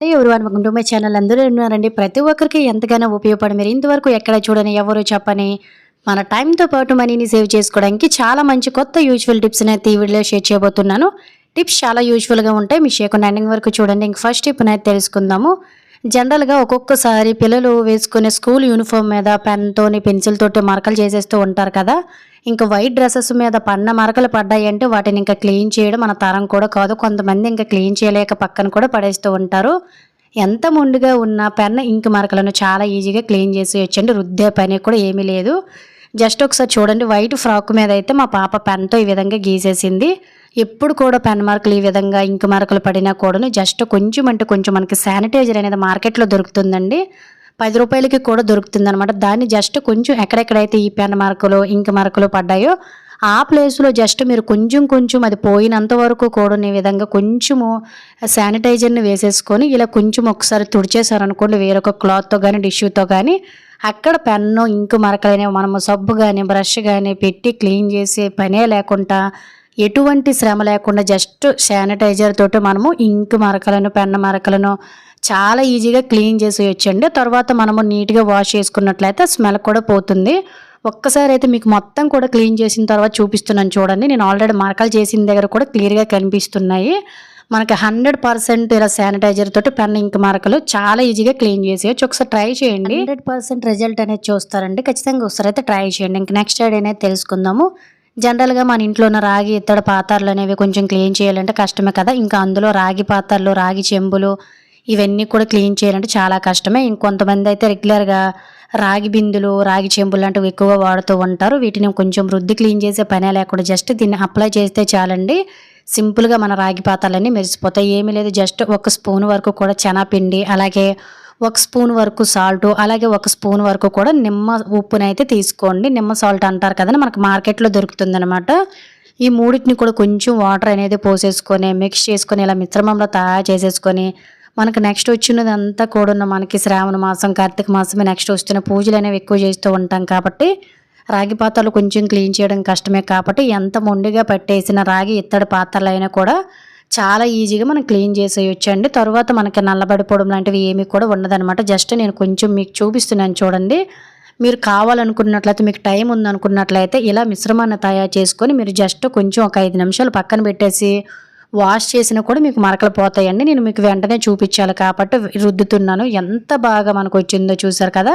Everyone welcome to my channel. అందరూ ఉన్నారండి. ప్రతి ఒక్కరికి ఎంతగానో ఉపయోగపడి మీరు ఇంతవరకు ఎక్కడ చూడని ఎవరు చెప్పని మన టైంతో పాటు మనీని సేవ్ చేసుకోవడానికి చాలా మంచి కొత్త యూజ్ఫుల్ టిప్స్ని అయితే ఈ వీడియోలో షేర్ చేయబోతున్నాను. టిప్స్ చాలా యూజ్ఫుల్గా ఉంటాయి. మీ షేర్ ఎండింగ్ వరకు చూడండి. ఇంక ఫస్ట్ టిప్ అయితే తెలుసుకుందాము. జనరల్గా ఒక్కొక్కసారి పిల్లలు వేసుకునే స్కూల్ యూనిఫామ్ మీద పెన్తోని పెన్సిల్ తోటి మరకలు చేసేస్తూ ఉంటారు కదా. ఇంకా వైట్ డ్రెస్సెస్ మీద పన్న మరకలు పడ్డాయి అంటే వాటిని ఇంకా క్లీన్ చేయడం మన తరం కూడా కాదు. కొంతమంది ఇంకా క్లీన్ చేయలేక పక్కన కూడా పడేస్తూ ఉంటారు. ఎంత మొండిగా ఉన్న పెన్ ఇంక్ మరకలను చాలా ఈజీగా క్లీన్ చేసేయొచ్చండి. రుద్దే పని కూడా ఏమీ లేదు. జస్ట్ ఒకసారి చూడండి, వైట్ ఫ్రాక్ మీద అయితే మా పాప పెన్తో ఈ విధంగా గీసేసింది. ఎప్పుడు కూడా పెన్ మార్కులు ఈ విధంగా ఇంక్ మార్కులు పడినా కూడాను జస్ట్ కొంచెం అంటే కొంచెం మనకి శానిటైజర్ అనేది మార్కెట్లో దొరుకుతుందండి. 10 రూపాయలకి కూడా దొరుకుతుందనమాట. దాన్ని జస్ట్ కొంచెం ఎక్కడెక్కడైతే ఈ పెన్ మార్కులు ఇంక్ మార్కులు పడ్డాయో ఆ ప్లేస్లో జస్ట్ మీరు కొంచెం కొంచెం అది పోయినంత వరకు కూడా ఈ విధంగా కొంచెము శానిటైజర్ని వేసేసుకొని ఇలా కొంచెం ఒకసారి తుడిచేసారనుకోండి, వేరొక క్లాత్తో కానీ టిష్యూతో కానీ అక్కడ పెన్ను ఇంకు మరకలనే మనము సబ్బు కానీ బ్రష్ కానీ పెట్టి క్లీన్ చేసే పనే లేకుండా ఎటువంటి శ్రమ లేకుండా జస్ట్ శానిటైజర్ తోటి మనము ఇంకు మరకలను పెన్ను మరకలను చాలా ఈజీగా క్లీన్ చేసేయొచ్చండి. తర్వాత మనము నీట్గా వాష్ చేసుకున్నట్లయితే స్మెల్ కూడా పోతుంది. ఒక్కసారి అయితే మీకు మొత్తం కూడా క్లీన్ చేసిన తర్వాత చూపిస్తున్నాను చూడండి. నేను ఆల్రెడీ మరకలు చేసిన దగ్గర కూడా క్లియర్గా కనిపిస్తున్నాయి. మనకి 100% ఇలా శానిటైజర్ తోటి పెన్ ఇంక్ మరకలు చాలా ఈజీగా క్లీన్ చేసేయచ్చు. ఒకసారి ట్రై చేయండి. 100% రిజల్ట్ అనేది చూస్తారండి. ఖచ్చితంగా ఒకసారి అయితే ట్రై చేయండి. ఇంక నెక్స్ట్ ఐడి అనేది తెలుసుకుందాము. జనరల్గా మన ఇంట్లో ఉన్న రాగి ఇత్తడి పాత్రలు అనేవి కొంచెం క్లీన్ చేయాలంటే కష్టమే కదా. ఇంకా అందులో రాగి పాత్రలు రాగి చెంబులు ఇవన్నీ కూడా క్లీన్ చేయాలంటే చాలా కష్టమే. ఇంకొంతమంది అయితే రెగ్యులర్గా రాగి బిందులు రాగి చెంబులు లాంటివి ఎక్కువగా వాడుతూ ఉంటారు. వీటిని కొంచెం రుద్ది క్లీన్ చేసే పనే లేకుండా జస్ట్ దీన్ని అప్లై చేస్తే చాలండి. సింపుల్గా మన రాగి పాత్రలన్నీ మెరిసిపోతాయి. ఏమీ లేదు, జస్ట్ 1 స్పూన్ వరకు కూడా శనగపిండి, అలాగే 1 స్పూన్ వరకు సాల్ట్, అలాగే 1 స్పూన్ వరకు కూడా నిమ్మ ఉప్పునైతే తీసుకోండి. నిమ్మ సాల్ట్ అంటారు కదండి, మనకు మార్కెట్లో దొరుకుతుందనమాట. ఈ మూడింటిని కూడా కొంచెం వాటర్ అనేది పోసేసుకొని మిక్స్ చేసుకొని ఇలా మిశ్రమంలో తయారు చేసేసుకొని మనకు నెక్స్ట్ వచ్చినదంతా కూడా మనకి శ్రావణ మాసం కార్తీక మాసమే నెక్స్ట్ వస్తున్న పూజలు అనేవి ఎక్కువ చేస్తూ ఉంటాం కాబట్టి రాగి పాత్రలు కొంచెం క్లీన్ చేయడం కష్టమే. కాబట్టి ఎంత మొండిగా పట్టేసిన రాగి ఇత్తడి పాత్రలు అయినా కూడా చాలా ఈజీగా మనం క్లీన్ చేసేయొచ్చండి. తర్వాత మనకి నల్లబడిపోవడం లాంటివి ఏమీ కూడా ఉండదనమాట. జస్ట్ నేను కొంచెం మీకు చూపిస్తున్నాను చూడండి. మీరు కావాలనుకున్నట్లయితే మీకు టైం ఉందనుకున్నట్లయితే ఇలా మిశ్రమాన్ని తయారు చేసుకొని మీరు జస్ట్ కొంచెం ఒక 5 నిమిషాలు పక్కన పెట్టేసి వాష్ చేసినా కూడా మీకు మరకలు పోతాయండి. నేను మీకు వెంటనే చూపించాలి కాబట్టి రుద్దుతున్నాను. ఎంత బాగా మనకు వచ్చిందో చూసారు కదా.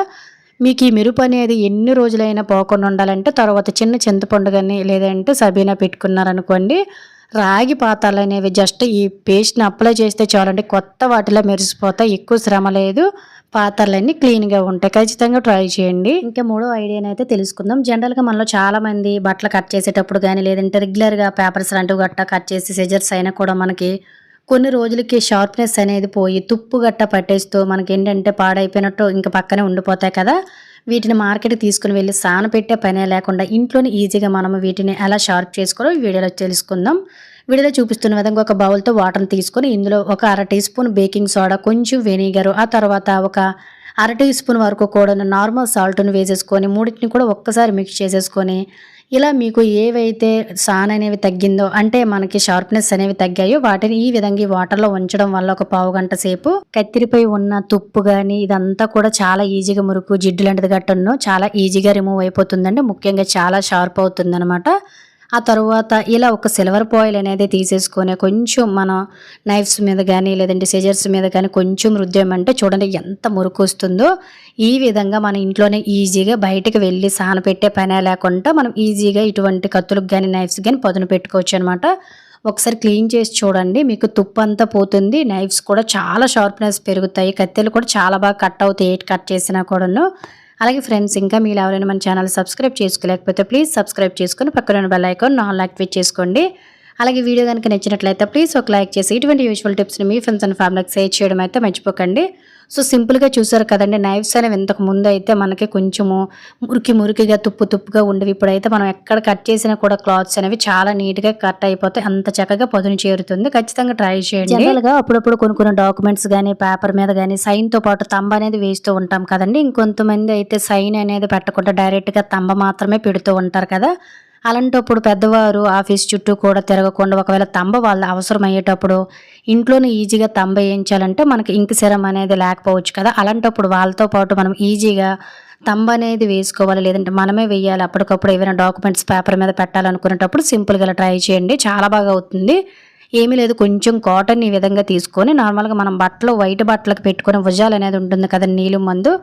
మీకు ఈ మెరుపు అనేది ఎన్ని రోజులైనా పోకుండా ఉండాలంటే తర్వాత చిన్న చింతపండు కానీ లేదంటే సబీనా పెట్టుకున్నారనుకోండి, రాగి పాత్రలు అనేవి జస్ట్ ఈ పేస్ట్ని అప్లై చేస్తే చాలండి, కొత్త వాటిలో మెరిసిపోతాయి. ఎక్కువ శ్రమ లేదు, పాత్రలన్నీ క్లీన్గా ఉంటాయి. ఖచ్చితంగా ట్రై చేయండి. ఇంకా మూడో ఐడియాని అయితే తెలుసుకుందాం. జనరల్గా మనలో చాలామంది బట్టలు కట్ చేసేటప్పుడు కానీ లేదంటే రెగ్యులర్గా పేపర్స్ లాంటివి గట్ట కట్ చేసి సిజర్స్ అయినా కూడా మనకి కొన్ని రోజులకి షార్ప్నెస్ అనేది పోయి తుప్పు గట్ట పట్టేస్తూ మనకి ఏంటంటే పాడైపోయినట్టు ఇంకా పక్కనే ఉండిపోతాయి కదా. వీటిని మార్కెట్కి తీసుకుని వెళ్ళి సానపెట్టే పనే లేకుండా ఇంట్లోనే ఈజీగా మనము వీటిని ఎలా షార్ప్ చేసుకోవాలో ఈ వీడియోలో తెలుసుకుందాం. వీడియోలో చూపిస్తున్న విధంగా ఒక బౌల్తో వాటర్ని తీసుకొని ఇందులో ఒక 1/2 టీ స్పూన్ బేకింగ్ సోడా, కొంచెం వెనిగరు, ఆ తర్వాత ఒక 1/2 టీ స్పూన్ వరకు కూడా నార్మల్ సాల్ట్ని వేసేసుకొని మూడింటిని కూడా ఒక్కసారి మిక్స్ చేసేసుకొని ఇలా మీకు ఏవైతే సాన్ అనేవి తగ్గిందో అంటే మనకి షార్ప్నెస్ అనేవి తగ్గాయో వాటిని ఈ విధంగా ఈ వాటర్లో ఉంచడం వల్ల ఒక పావు గంట సేపు కత్తిరిపై ఉన్న తుప్పు కానీ ఇదంతా కూడా చాలా ఈజీగా మురుకు జిడ్డు లాంటిది గట్టను చాలా ఈజీగా రిమూవ్ అయిపోతుందండి. ముఖ్యంగా చాలా షార్ప్ అవుతుంది అనమాట. ఆ తర్వాత ఇలా ఒక సిల్వర్ ఫాయిల్ అనేది తీసేసుకొని కొంచెం మన నైఫ్స్ మీద కానీ లేదంటే సిజర్స్ మీద కానీ కొంచెం రుద్దామంటే చూడండి ఎంత మురుకు వస్తుందో. ఈ విధంగా మన ఇంట్లోనే ఈజీగా బయటకు వెళ్ళి సానపెట్టే పనే లేకుండా మనం ఈజీగా ఇటువంటి కత్తులకు కానీ నైఫ్స్ కానీ పదును పెట్టుకోవచ్చు అనమాట. ఒకసారి క్లీన్ చేసి చూడండి, మీకు తుప్పు అంతా పోతుంది. నైఫ్స్ కూడా చాలా షార్ప్నెస్ పెరుగుతాయి. కత్తెలు కూడా చాలా బాగా కట్ అవుతాయి, ఎయిట్ కట్ చేసినా కూడాను. అలాగే ఫ్రెండ్స్, ఇంకా మీరు ఎవరైనా మన ఛానల్ సబ్స్క్రైబ్ చేసుకోలేకపోతే ప్లీజ్ సబ్స్క్రైబ్ చేసుకొని పక్కన బెల్ ఐకాన్ ఆల్ యాక్టివేట్ చేసుకోండి. అలాగే వీడియో కనుక నచ్చినట్లయితే ప్లీజ్ ఒక లైక్ చేసి ఇటువంటి యూజ్ఫుల్ టిప్స్ని మీ ఫ్రెండ్స్ అండ్ ఫ్యామిలీకి షేర్ చేయడం అయితే మర్చిపోకండి. సో సింపుల్గా చూసారు కదండి, నైఫ్స్ అనేవి ఇంతకు ముందు అయితే మనకి కొంచెము మురికిగా తుప్పుగా ఉండేవి. ఇప్పుడైతే మనం ఎక్కడ కట్ చేసినా కూడా క్లాత్స్ అనేవి చాలా నీట్గా కట్ అయిపోతాయి, అంత చక్కగా పదును చేరుతుంది. ఖచ్చితంగా ట్రై చేయండి. జనరల్గా అప్పుడప్పుడు కొన్ని డాక్యుమెంట్స్ కానీ పేపర్ మీద కానీ సైన్తో పాటు తంబ అనేది వేస్తూ ఉంటాం కదండి. ఇంకొంతమంది అయితే సైన్ అనేది పెట్టకుండా డైరెక్ట్గా తంబ మాత్రమే పెడుతూ ఉంటారు కదా. అలాంటప్పుడు పెద్దవారు ఆఫీస్ చుట్టూ కూడా తిరగకుండా ఒకవేళ తంబ వాళ్ళ అవసరం అయ్యేటప్పుడు ఇంట్లోనే ఈజీగా తంబ వేయించాలంటే మనకి ఇంక్ సిరం అనేది లేకపోవచ్చు కదా. అలాంటప్పుడు వాళ్ళతో పాటు మనం ఈజీగా తంబ అనేది వేసుకోవాలి, లేదంటే మనమే వేయాలి అప్పటికప్పుడు ఏవైనా డాక్యుమెంట్స్ పేపర్ మీద పెట్టాలనుకునేటప్పుడు సింపుల్గా ఇలా ట్రై చేయండి, చాలా బాగా అవుతుంది. ఏమీ లేదు, కొంచెం కాటన్ ఈ విధంగా తీసుకొని నార్మల్గా మనం బట్టలు వైట్ బట్టలకు పెట్టుకునే భుజాలు అనేది ఉంటుంది కదా నీలం మందు,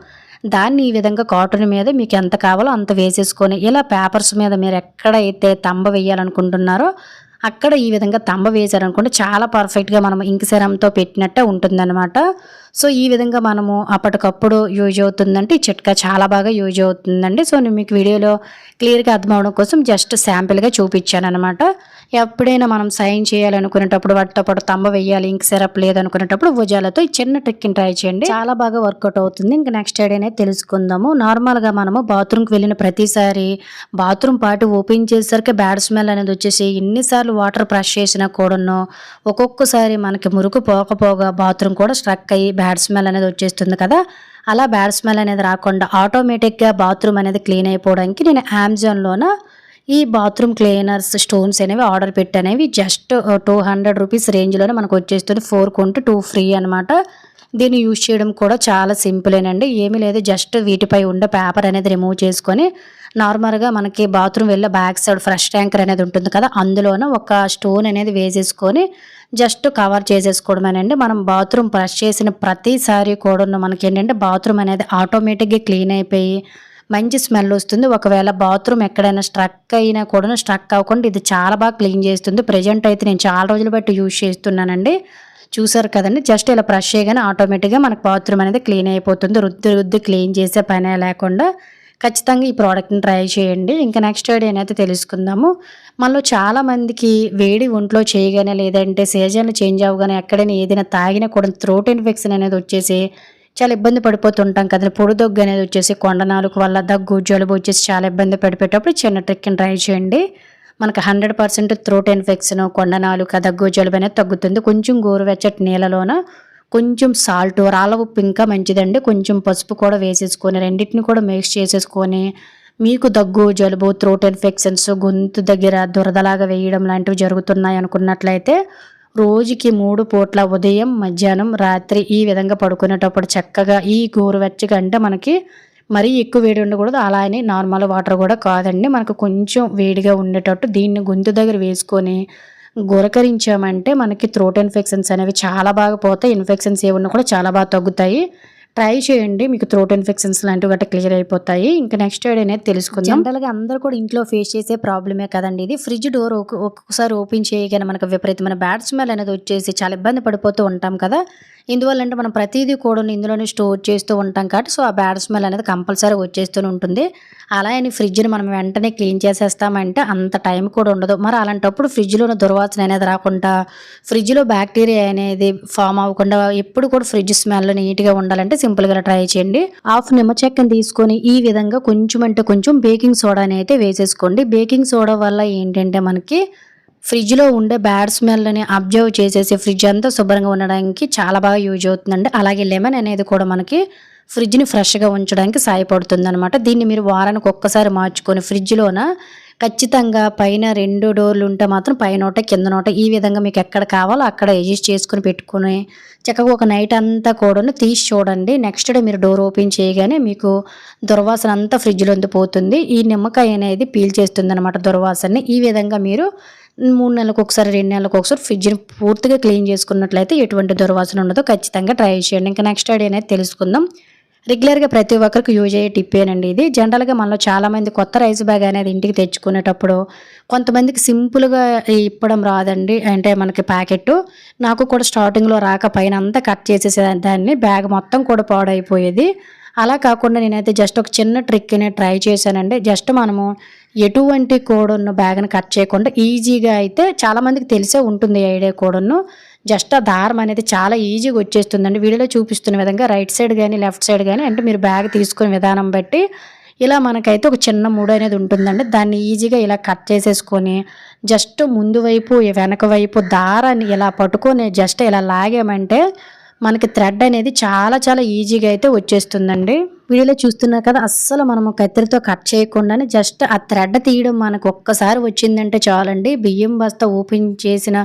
దాన్ని ఈ విధంగా కాటన్ మీద మీకు ఎంత కావాలో అంత వేసేసుకొని ఇలా పేపర్స్ మీద మీరు ఎక్కడైతే తంబ వేయాలనుకుంటున్నారో అక్కడ ఈ విధంగా తంబ వేసారనుకోండి చాలా పర్ఫెక్ట్గా మనం ఇంక్ సిరంతో పెట్టినట్టే ఉంటుందన్నమాట. సో ఈ విధంగా మనము అప్పటికప్పుడు యూజ్ అవుతుందంటే ఈ చిట్కా చాలా బాగా యూజ్ అవుతుందండి. సో నేను మీకు వీడియోలో క్లియర్గా అర్థం అవడం కోసం జస్ట్ శాంపిల్గా చూపించాను అనమాట. ఎప్పుడైనా మనం సైన్ చేయాలనుకునేటప్పుడు వాటితో పాటు తంబ వేయాలి, ఇంక్ సిరప్ లేదనుకునేటప్పుడు భుజాలతో ఈ చిన్న ట్రిక్ని ట్రై చేయండి, చాలా బాగా వర్కౌట్ అవుతుంది. ఇంకా నెక్స్ట్ ఐడియా అనేది తెలుసుకుందాము. నార్మల్గా మనము బాత్రూమ్కి వెళ్ళిన ప్రతిసారి బాత్రూమ్ పాటు ఓపెన్ చేసేసరికి బ్యాడ్ స్మెల్ అనేది వచ్చేసి ఎన్నిసార్లు వాటర్ బ్రష్ చేసినా కూడాను ఒక్కొక్కసారి మనకి మురుకు పోకపోగా బాత్రూమ్ కూడా స్ట్రక్ అయ్యి బ్యాడ్ స్మెల్ అనేది వచ్చేస్తుంది కదా. అలా బ్యాడ్ స్మెల్ అనేది రాకుండా ఆటోమేటిక్గా బాత్రూమ్ అనేది క్లీన్ అయిపోవడానికి నేను అమెజాన్లోన ఈ బాత్రూమ్ క్లీనర్స్ స్టోన్స్ అనేవి ఆర్డర్ పెట్టనేవి జస్ట్ 200 రూపీస్ రేంజ్లోనే మనకు వచ్చేస్తుంది. 4 కొంటే 2 ఫ్రీ అనమాట. దీన్ని యూజ్ చేయడం కూడా చాలా సింపులేనండి, ఏమీ లేదు. జస్ట్ వీటిపై ఉండే పేపర్ అనేది రిమూవ్ చేసుకొని నార్మల్గా మనకి బాత్రూమ్ వెళ్ళే బ్యాక్ సైడ్ ఫ్రెష్ ట్యాంకర్ అనేది ఉంటుంది కదా, అందులోన ఒక స్టోన్ అనేది వేసేసుకొని జస్ట్ కవర్ చేసేసుకోవడమేనండి. మనం బాత్రూమ్ బ్రష్ చేసిన ప్రతిసారి కూడా మనకి ఏంటంటే బాత్రూమ్ అనేది ఆటోమేటిక్గా క్లీన్ అయిపోయి మంచి స్మెల్ వస్తుంది. ఒకవేళ బాత్రూమ్ ఎక్కడైనా స్ట్రక్ అయినా కూడా స్ట్రక్ అవ్వకుండా ఇది చాలా బాగా క్లీన్ చేస్తుంది. ప్రెజెంట్ అయితే నేను చాలా రోజులు బట్టి యూజ్ చేస్తున్నానండి. చూసారు కదండి, జస్ట్ ఇలా బ్రష్ చేయగానే ఆటోమేటిక్గా మనకు బాత్రూమ్ అనేది క్లీన్ అయిపోతుంది. రుద్ది రుద్ది క్లీన్ చేసే పనే లేకుండా ఖచ్చితంగా ఈ ప్రోడక్ట్ని ట్రై చేయండి. ఇంకా నెక్స్ట్ ఐడియా అయితే తెలుసుకుందాము. మనలో చాలామందికి వేడి ఒంట్లో చేయగానే లేదంటే సీజన్లు చేంజ్ అవ్వగానే ఎక్కడైనా ఏదైనా తాగినా కూడా థ్రోట్ ఇన్ఫెక్షన్ అనేది వచ్చేసి చాలా ఇబ్బంది పడిపోతుంటాం కదా. పొడి దగ్గు అనేది వచ్చేసి కొండ నాలుగు వల్ల దగ్గు జలుబు వచ్చేసి చాలా ఇబ్బంది పడిపోయేటప్పుడు చిన్న ట్రిక్ని ట్రై చేయండి. మనకు 100% థ్రోట్ ఇన్ఫెక్షన్ కొండ నాలుక దగ్గు జలుబు అనేది తగ్గుతుంది. కొంచెం గోరువెచ్చటి నీళ్ళలోన కొంచెం సాల్ట్ రాళ్ళ ఉప్పు ఇంకా మంచిదండి, కొంచెం పసుపు కూడా వేసేసుకొని రెండింటిని కూడా మిక్స్ చేసేసుకొని మీకు దగ్గు జలుబు థ్రోట్ ఇన్ఫెక్షన్స్ గొంతు దగ్గర దురదలాగా వేయడం లాంటివి జరుగుతున్నాయి అనుకున్నట్లయితే రోజుకి 3 పూట్ల ఉదయం మధ్యాహ్నం రాత్రి ఈ విధంగా పడుకునేటప్పుడు చక్కగా ఈ గోరువెచ్చగా, అంటే మనకి మరీ ఎక్కువ వేడి ఉండకూడదు, అలానే నార్మల్ వాటర్ కూడా కాదండి, మనకు కొంచెం వేడిగా ఉండేటట్టు దీన్ని గొంతు దగ్గర వేసుకొని గురకరించామంటే మనకి థ్రోట్ ఇన్ఫెక్షన్స్ అనేవి చాలా బాగా పోతాయి. ఇన్ఫెక్షన్స్ ఏమున్నా కూడా చాలా బాగా తగ్గుతాయి. ట్రై చేయండి, మీకు థ్రోట్ ఇన్ఫెక్షన్స్ లాంటివి గట్రా క్లియర్ అయిపోతాయి. ఇంకా నెక్స్ట్ ఐడియా అనేది తెలుసుకుందాం. జనరల్గా అందరూ కూడా ఇంట్లో ఫేస్ చేసే ప్రాబ్లమే కదండి ఇది. ఫ్రిడ్జ్ డోర్ ఒక్కొక్కసారి ఓపెన్ చేయగానే మనకు విపరీతమైన బ్యాడ్ స్మెల్ అనేది వచ్చేసి చాలా ఇబ్బంది పడిపోతూ ఉంటాం కదా. ఇందువల్ల అంటే మనం ప్రతిదీ కూడా ఇందులోనే స్టోర్ చేస్తూ ఉంటాం కాబట్టి సో ఆ బ్యాడ్ స్మెల్ అనేది కంపల్సరీ వచ్చేస్తూనే ఉంటుంది. అలా అని ఫ్రిడ్జ్ని మనం వెంటనే క్లీన్ చేసేస్తామంటే అంత టైం కూడా ఉండదు. మరి అలాంటప్పుడు ఫ్రిడ్జ్లోని దుర్వాసన అనేది రాకుండా, ఫ్రిడ్జ్లో బ్యాక్టీరియా అనేది ఫామ్ అవ్వకుండా ఎప్పుడు కూడా ఫ్రిడ్జ్ స్మెల్ నీట్గా ఉండాలంటే సింపుల్గా ట్రై చేయండి. హాఫ్ నిమ్మ చెక్కని తీసుకొని ఈ విధంగా కొంచెం అంటే కొంచెం బేకింగ్ సోడాని అయితే వేసేసుకోండి. బేకింగ్ సోడా వల్ల ఏంటంటే మనకి ఫ్రిడ్జ్లో ఉండే బ్యాడ్ స్మెల్ని అబ్జర్వ్ చేసేసి ఫ్రిడ్జ్ అంతా శుభ్రంగా ఉండడానికి చాలా బాగా యూజ్ అవుతుందండి. అలాగే లెమన్ అనేది కూడా మనకి ఫ్రిడ్జ్ని ఫ్రెష్గా ఉంచడానికి సహాయపడుతుంది అనమాట. దీన్ని మీరు వారానికి ఒక్కసారి మార్చుకొని ఫ్రిడ్జ్లోన ఖచ్చితంగా పైన 2 డోర్లు ఉంటే మాత్రం పైనోట కిందనోట ఈ విధంగా మీకు ఎక్కడ కావాలో అక్కడ అడ్జస్ట్ చేసుకుని పెట్టుకుని చక్కగా ఒక నైట్ అంతా కూడా తీసి చూడండి. నెక్స్ట్ డే మీరు డోర్ ఓపెన్ చేయగానే మీకు దుర్వాసన అంతా ఫ్రిడ్జ్లోంది పోతుంది. ఈ నిమ్మకాయ అనేది పీల్ చేస్తుంది అనమాట దుర్వాసనని. ఈ విధంగా మీరు 3 నెలలకు ఒకసారి 2 నెలలకు ఒకసారి ఫ్రిడ్జ్ని పూర్తిగా క్లీన్ చేసుకున్నట్లయితే ఎటువంటి దుర్వాసన ఉండదో. ఖచ్చితంగా ట్రై చేయండి. ఇంకా నెక్స్ట్ ఐడియా అనేది తెలుసుకుందాం. రెగ్యులర్గా ప్రతి ఒక్కరికి యూజ్ అయ్యే టిప్పేనండి ఇది. జనరల్గా మనలో చాలామంది కొత్త రైస్ బ్యాగ్ అనేది ఇంటికి తెచ్చుకునేటప్పుడు కొంతమందికి సింపుల్గా ఇప్పడం రాదండి, అంటే మనకి ప్యాకెట్. నాకు కూడా స్టార్టింగ్లో రాక పైన అంతా కట్ చేసేసే దాన్ని, బ్యాగ్ మొత్తం కూడా పాడైపోయేది. అలా కాకుండా నేనైతే జస్ట్ ఒక చిన్న ట్రిక్ని ట్రై చేశానండి. జస్ట్ మనము ఎటువంటి కోడున్న బ్యాగ్ని కట్ చేయకుండా ఈజీగా అయితే చాలామందికి తెలిసే ఉంటుంది ఐడియా కోడును. జస్ట్ ఆ దారం అనేది చాలా ఈజీగా వచ్చేస్తుందండి. వీడియోలో చూపిస్తున్న విధంగా రైట్ సైడ్ కానీ లెఫ్ట్ సైడ్ కానీ, అంటే మీరు బ్యాగ్ తీసుకునే విధానం బట్టి ఇలా మనకైతే ఒక చిన్న ముడి అనేది ఉంటుందండి. దాన్ని ఈజీగా ఇలా కట్ చేసేసుకొని జస్ట్ ముందు వైపు వెనక వైపు దారాన్ని ఇలా పట్టుకొని జస్ట్ ఇలా లాగామంటే మనకి థ్రెడ్ అనేది చాలా చాలా ఈజీగా అయితే వచ్చేస్తుందండి. వీడియోలో చూస్తున్నారు కదా, అస్సలు మనము కత్తిరితో కట్ చేయకుండానే జస్ట్ ఆ థ్రెడ్ తీయడం మనకు ఒక్కసారి వచ్చిందంటే చాలండి. బియ్యం బస్తా ఓపెన్ చేసిన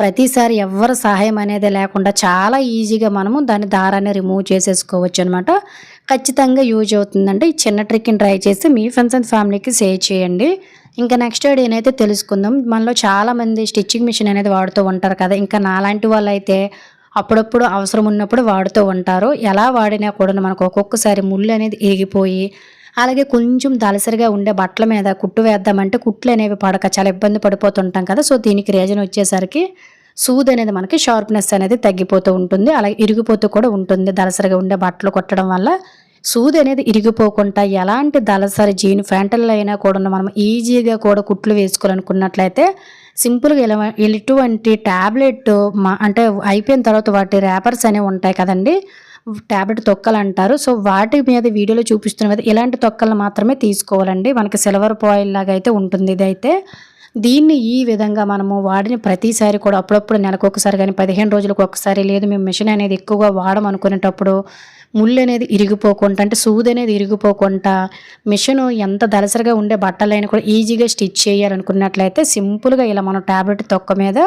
ప్రతిసారి ఎవ్వరి సహాయం అనేది లేకుండా చాలా ఈజీగా మనము దాని దారాన్ని రిమూవ్ చేసేసుకోవచ్చు అనమాట. ఖచ్చితంగా యూజ్ అవుతుందండి. ఈ చిన్న ట్రిక్ని ట్రై చేసి మీ ఫ్రెండ్స్ అండ్ ఫ్యామిలీకి షేర్ చేయండి. ఇంకా నెక్స్ట్ ఐడియానైతే తెలుసుకుందాం. మనలో చాలామంది స్టిచ్చింగ్ మిషన్ అనేది వాడుతూ ఉంటారు కదా, ఇంకా నాలాంటి వాళ్ళైతే అప్పుడప్పుడు అవసరం ఉన్నప్పుడు వాడుతూ ఉంటారు. ఎలా వాడినా కూడా మనకు ఒక్కొక్కసారి ముళ్ళు అనేది ఇరిగిపోయి, అలాగే కొంచెం దళసరిగా ఉండే బట్టల మీద కుట్టు వేద్దామంటే కుట్లు అనేవి పడక చాలా ఇబ్బంది పడిపోతుంటాం కదా. సో దీనికి రీజన్ వచ్చేసరికి సూది అనేది మనకి షార్ప్నెస్ అనేది తగ్గిపోతూ ఉంటుంది, అలాగే ఇరిగిపోతూ కూడా ఉంటుంది. దళసరిగా ఉండే బట్టలు కుట్టడం వల్ల సూది అనేది ఇరిగిపోకుండా ఎలాంటి దళసరి జీన్ ప్యాంటుల్లో అయినా కూడా మనం ఈజీగా కూడా కుట్లు వేసుకోవాలనుకున్నట్లయితే సింపుల్గా ఇటువంటి ట్యాబ్లెట్ అంటే అయిపోయిన తర్వాత వాటి ర్యాపర్స్ అనేవి ఉంటాయి కదండి, ట్యాబ్లెట్ తొక్కలు అంటారు. సో వాటి మీద వీడియోలో చూపిస్తున్న మీద ఇలాంటి తొక్కలను మాత్రమే తీసుకోవాలండి. మనకి సిల్వర్ ఫాయిల్ లాగా అయితే ఉంటుంది ఇదైతే. దీన్ని ఈ విధంగా మనము వాడిన ప్రతిసారి కూడా అప్పుడప్పుడు నెలకొకసారి కానీ 15 రోజులకు ఒకసారి, లేదు మేము మిషన్ అనేది ఎక్కువగా వాడమనుకునేటప్పుడు ముళ్ళు అనేది ఇరిగిపోకుండా, అంటే సూది అనేది ఇరిగిపోకుండా మిషన్ ఎంత దళసరిగా ఉండే బట్టలైనా కూడా ఈజీగా స్టిచ్ చేయాలనుకున్నట్లయితే సింపుల్గా ఇలా మనం ట్యాబ్లెట్ తొక్క మీద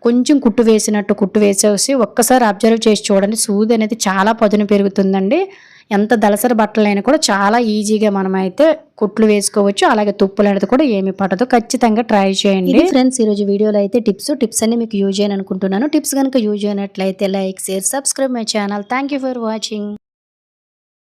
కొంచెం కుట్టు వేసినట్టు కుట్టు వేసేసి ఒక్కసారి అబ్జర్వ్ చేసి చూడండి, సూది అనేది చాలా పదును పెరుగుతుందండి. ఎంత దళసరి బట్టలైనా కూడా చాలా ఈజీగా మనమైతే కుట్లు వేసుకోవచ్చు. అలాగే తుప్పులు అనేది కూడా ఏమి పడదు. ఖచ్చితంగా ట్రై చేయండి. ఫ్రెండ్స్, ఈరోజు వీడియోలో అయితే టిప్స్ అన్ని మీకు యూజ్ చేయను అనుకుంటున్నాను. టిప్స్ కనుక యూజ్ అయినట్లయితే like, share, subscribe my channel. Thank you for watching.